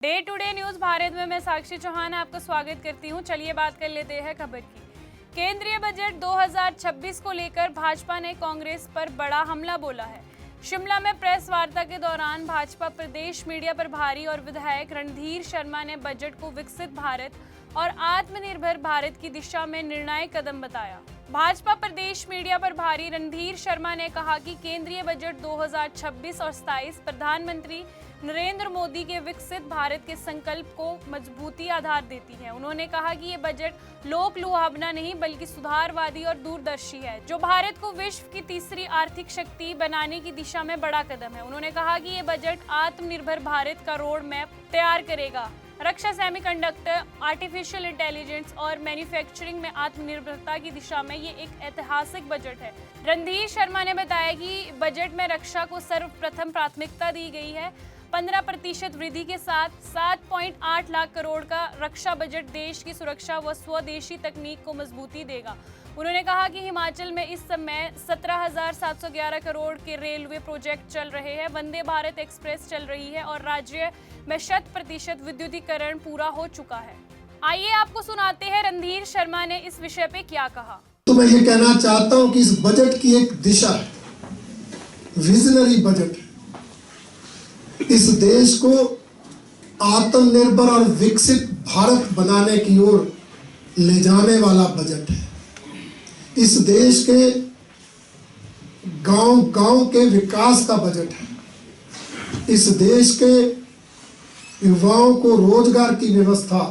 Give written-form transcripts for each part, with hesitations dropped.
Day to day news Bharat में मैं साक्षी चौहान आपका स्वागत करती हूं। चलिए बात कर लेते हैं खबर की। केंद्रीय बजट 2026 को लेकर भाजपा ने कांग्रेस पर बड़ा हमला बोला है। शिमला में प्रेस वार्ता के दौरान भाजपा प्रदेश मीडिया प्रभारी और विधायक रणधीर शर्मा ने बजट को विकसित भारत और आत्मनिर्भर भारत की दिशा में निर्णायक कदम बताया। भाजपा प्रदेश मीडिया प्रभारी रणधीर शर्मा ने कहा कि केंद्रीय बजट 2026 और 27 प्रधानमंत्री नरेंद्र मोदी के विकसित भारत के संकल्प को मजबूती आधार देती है। उन्होंने कहा कि ये बजट लोक लुभावना नहीं बल्कि सुधारवादी और दूरदर्शी है, जो भारत को विश्व की तीसरी आर्थिक शक्ति बनाने की दिशा में बड़ा कदम है। उन्होंने कहा कि ये बजट आत्मनिर्भर भारत का रोड मैप तैयार करेगा। रक्षा, सेमीकंडक्टर, आर्टिफिशियल इंटेलिजेंस और मैन्युफैक्चरिंग में आत्मनिर्भरता की दिशा में ये एक ऐतिहासिक बजट है। रणधीर शर्मा ने बताया कि बजट में रक्षा को सर्वप्रथम प्राथमिकता दी गई है। 15% वृद्धि के साथ 7.8 लाख करोड़ का रक्षा बजट देश की सुरक्षा व स्वदेशी तकनीक को मजबूती देगा। उन्होंने कहा कि हिमाचल में इस समय 17,711 करोड़ के रेलवे प्रोजेक्ट चल रहे हैं, वंदे भारत एक्सप्रेस चल रही है और राज्य में 100% विद्युतीकरण पूरा हो चुका है। आइए आपको सुनाते हैं रणधीर शर्मा ने इस विषय पे क्या कहा। तो मैं ये कहना चाहता हूं कि इस बजट की एक दिशा है, विजनरी बजट है। इस देश को आत्मनिर्भर और विकसित भारत बनाने की ओर ले जाने वाला बजट है। इस देश के गांव-गांव के विकास का बजट है। इस देश के युवाओं को रोजगार की व्यवस्था,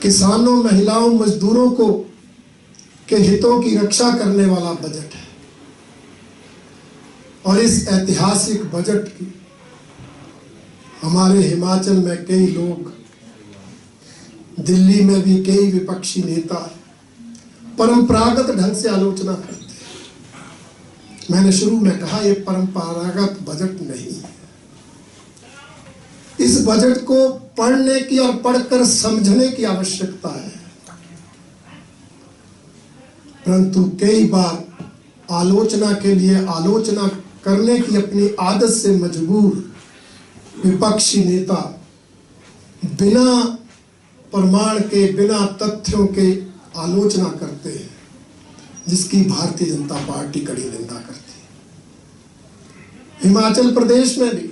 किसानों, महिलाओं, मजदूरों को के हितों की रक्षा करने वाला बजट है। और इस ऐतिहासिक बजट की हमारे हिमाचल में कई लोग, दिल्ली में भी कई विपक्षी नेता परंपरागत ढंग से आलोचना करते हैं। मैंने शुरू में कहा यह परंपरागत बजट नहीं है। इस बजट को पढ़ने की और पढ़कर समझने की आवश्यकता है, परंतु कई बार आलोचना के लिए आलोचना करने की अपनी आदत से मजबूर विपक्षी नेता बिना प्रमाण के, बिना तथ्यों के आलोचना करते हैं, जिसकी भारतीय जनता पार्टी कड़ी निंदा करती है। हिमाचल प्रदेश में भी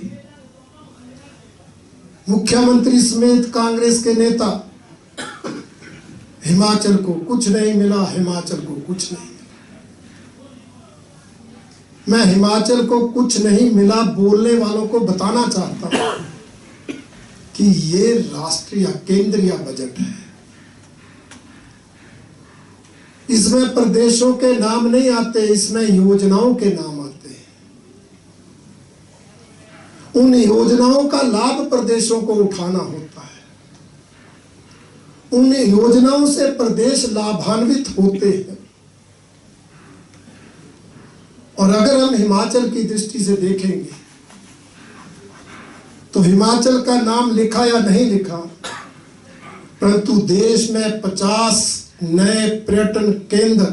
मुख्यमंत्री समेत कांग्रेस के नेता हिमाचल को कुछ नहीं मिला, हिमाचल को कुछ नहीं मिला। मैं हिमाचल को कुछ नहीं मिला बोलने वालों को बताना चाहता हूं कि ये राष्ट्रीय केंद्रीय बजट है। इसमें प्रदेशों के नाम नहीं आते, इसमें योजनाओं के नाम आते हैं। उन योजनाओं का लाभ प्रदेशों को उठाना होता है। उन योजनाओं से प्रदेश लाभान्वित होते हैं। और अगर हम हिमाचल की दृष्टि से देखेंगे तो हिमाचल का नाम लिखा या नहीं लिखा, परंतु देश में 50 नए पर्यटन केंद्र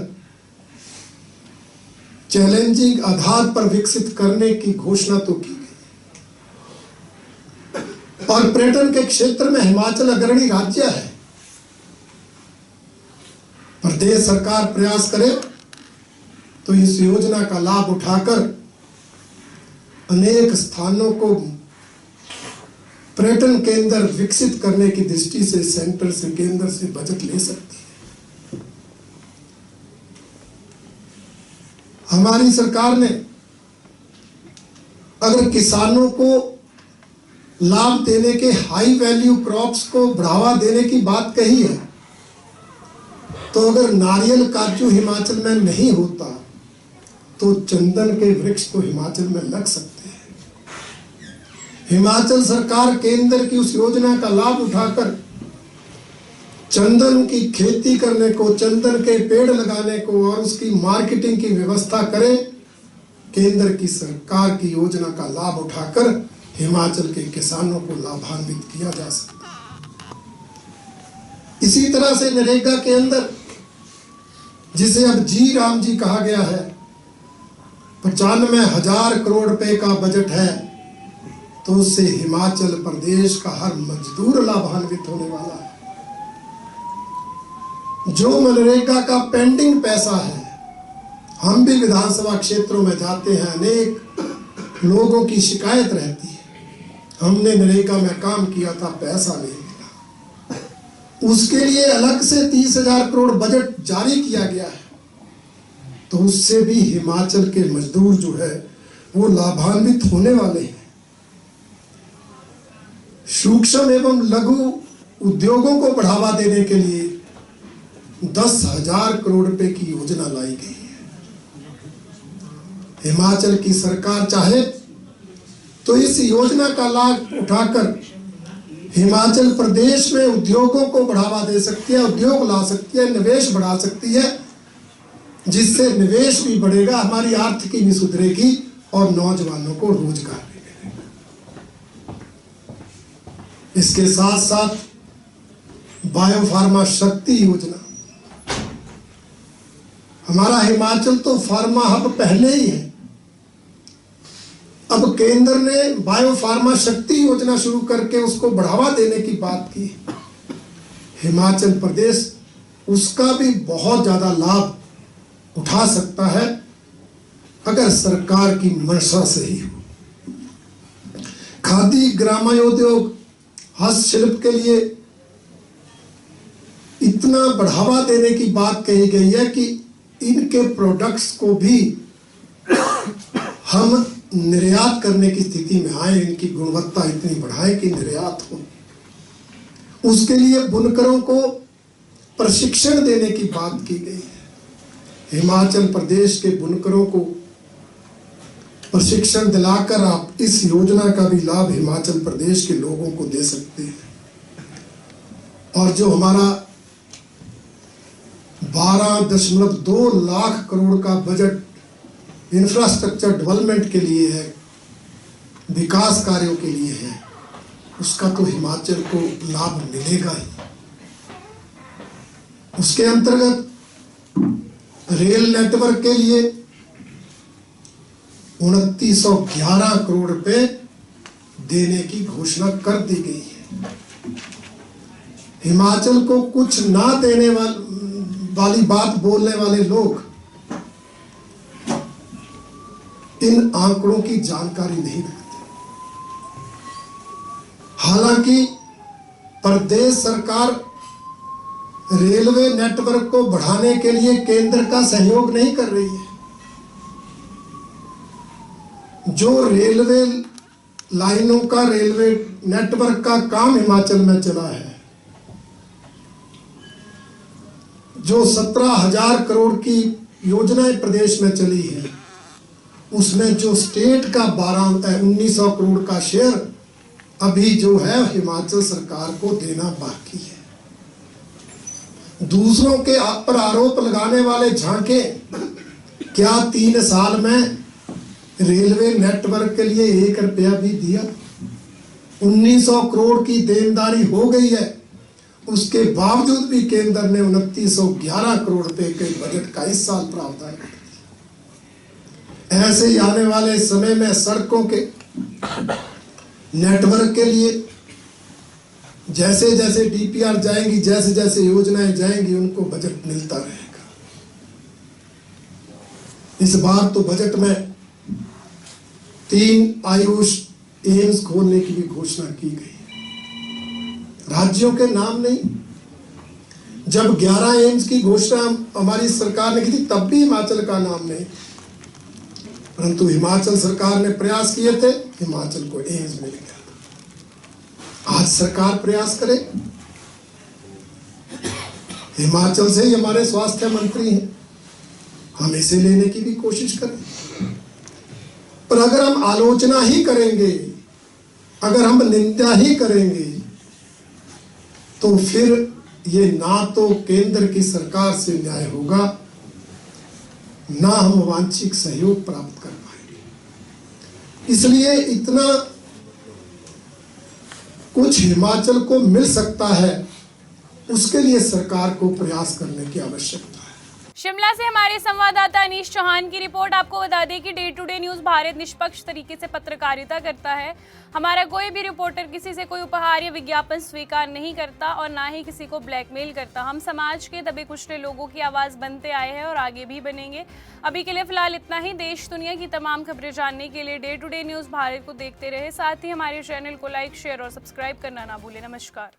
चैलेंजिंग आधार पर विकसित करने की घोषणा तो की गई। और पर्यटन के क्षेत्र में हिमाचल अग्रणी राज्य है। प्रदेश सरकार प्रयास करे तो इस योजना का लाभ उठाकर अनेक स्थानों को पर्यटन केंद्र विकसित करने की दृष्टि से सेंटर से, केंद्र से बजट ले सकती है। हमारी सरकार ने अगर किसानों को लाभ देने के, हाई वैल्यू क्रॉप्स को बढ़ावा देने की बात कही है, तो अगर नारियल, काजू हिमाचल में नहीं होता तो चंदन के वृक्ष तो हिमाचल में लग सकते हैं। हिमाचल सरकार केंद्र की उस योजना का लाभ उठाकर चंदन की खेती करने को, चंदन के पेड़ लगाने को और उसकी मार्केटिंग की व्यवस्था करे। केंद्र की सरकार की योजना का लाभ उठाकर हिमाचल के किसानों को लाभान्वित किया जा सकता है। इसी तरह से नरेगा के अंदर, जिसे अब जी राम जी कहा गया है, 95,000 करोड़ रुपए का बजट है। तो उससे हिमाचल प्रदेश का हर मजदूर लाभान्वित होने वाला है। जो मनरेगा का पेंडिंग पैसा है, हम भी विधानसभा क्षेत्रों में जाते हैं, अनेक लोगों की शिकायत रहती है, हमने नरेगा में काम किया था, पैसा नहीं मिला। उसके लिए अलग से 30,000 करोड़ बजट जारी किया गया है, तो उससे भी हिमाचल के मजदूर जो है वो लाभान्वित होने वाले हैं। सूक्ष्म एवं लघु उद्योगों को बढ़ावा देने के लिए 10,000 करोड़ रुपए की योजना लाई गई है। हिमाचल की सरकार चाहे तो इस योजना का लाभ उठाकर हिमाचल प्रदेश में उद्योगों को बढ़ावा दे सकती है, उद्योग ला सकती है, निवेश बढ़ा सकती है, जिससे निवेश भी बढ़ेगा, हमारी आर्थिकी भी सुधरेगी और नौजवानों को रोजगार भी मिलेगा। इसके साथ साथ बायोफार्मा शक्ति योजना, हमारा हिमाचल तो फार्मा हब पहले ही है, अब केंद्र ने बायोफार्मा शक्ति योजना शुरू करके उसको बढ़ावा देने की बात की। हिमाचल प्रदेश उसका भी बहुत ज्यादा लाभ उठा सकता है अगर सरकार की मंशा सही हो। खादी ग्रामोद्योग हस्तशिल्प के लिए इतना बढ़ावा देने की बात कही गई है कि इनके प्रोडक्ट्स को भी हम निर्यात करने की स्थिति में आए, इनकी गुणवत्ता इतनी बढ़ाए कि निर्यात हो। उसके लिए बुनकरों को प्रशिक्षण देने की बात की गई है। हिमाचल प्रदेश के बुनकरों को प्रशिक्षण दिलाकर आप इस योजना का भी लाभ हिमाचल प्रदेश के लोगों को दे सकते हैं। और जो हमारा 12.2 लाख करोड़ का बजट इंफ्रास्ट्रक्चर डेवलपमेंट के लिए है, विकास कार्यों के लिए है, उसका तो हिमाचल को लाभ मिलेगा ही। उसके अंतर्गत रेल नेटवर्क के लिए 2911 करोड़ रुपए देने की घोषणा कर दी गई है। हिमाचल को कुछ ना देने वाली बात बोलने वाले लोग इन आंकड़ों की जानकारी नहीं रखते। हालांकि प्रदेश सरकार रेलवे नेटवर्क को बढ़ाने के लिए केंद्र का सहयोग नहीं कर रही है। जो रेलवे लाइनों का, रेलवे नेटवर्क का काम हिमाचल में चला है, जो 17,000 करोड़ की योजनाएं प्रदेश में चली है, उसमें जो स्टेट का 1900 करोड़ का शेयर अभी जो है हिमाचल सरकार को देना बाकी है। दूसरों के पर आरोप लगाने वाले झांके, क्या 3 साल में रेलवे नेटवर्क के लिए 1 रुपया भी दिया? 1900 करोड़ की देनदारी हो गई है, उसके बावजूद भी केंद्र ने 2911 करोड़ रुपए के बजट का इस साल प्रावधान कर दिया। ऐसे ही आने वाले समय में सड़कों के नेटवर्क के लिए जैसे जैसे डीपीआर जाएंगी, जैसे जैसे योजनाएं जाएंगी, उनको बजट मिलता रहेगा। इस बार तो बजट में 3 आयुष एम्स खोलने की भी घोषणा की गई। राज्यों के नाम नहीं। जब 11 एम्स की घोषणा हमारी सरकार ने की थी, तब भी हिमाचल का नाम नहीं, परंतु हिमाचल सरकार ने प्रयास किए थे, हिमाचल को एम्स मिल गया। आज सरकार प्रयास करे। हिमाचल से ही हमारे स्वास्थ्य मंत्री हैं, हम इसे लेने की भी कोशिश करें। पर अगर हम आलोचना ही करेंगे, अगर हम निंदा ही करेंगे, तो फिर ये ना तो केंद्र की सरकार से न्याय होगा, ना हम वांछित सहयोग प्राप्त कर पाएंगे। इसलिए इतना कुछ हिमाचल को मिल सकता है, उसके लिए सरकार को प्रयास करने की आवश्यकता है। शिमला से हमारे संवाददाता अनीश चौहान की रिपोर्ट। आपको बता दें कि day to day news Bharat निष्पक्ष तरीके से पत्रकारिता करता है। हमारा कोई भी रिपोर्टर किसी से कोई उपहार या विज्ञापन स्वीकार नहीं करता और ना ही किसी को ब्लैकमेल करता। हम समाज के दबे कुचले लोगों की आवाज बनते आए हैं और आगे भी बनेंगे। अभी के लिए फिलहाल इतना ही। देश दुनिया की तमाम खबरें जानने के लिए day to day news Bharat को देखते रहे। साथ ही हमारे चैनल को लाइक, शेयर और सब्सक्राइब करना ना भूलें। नमस्कार।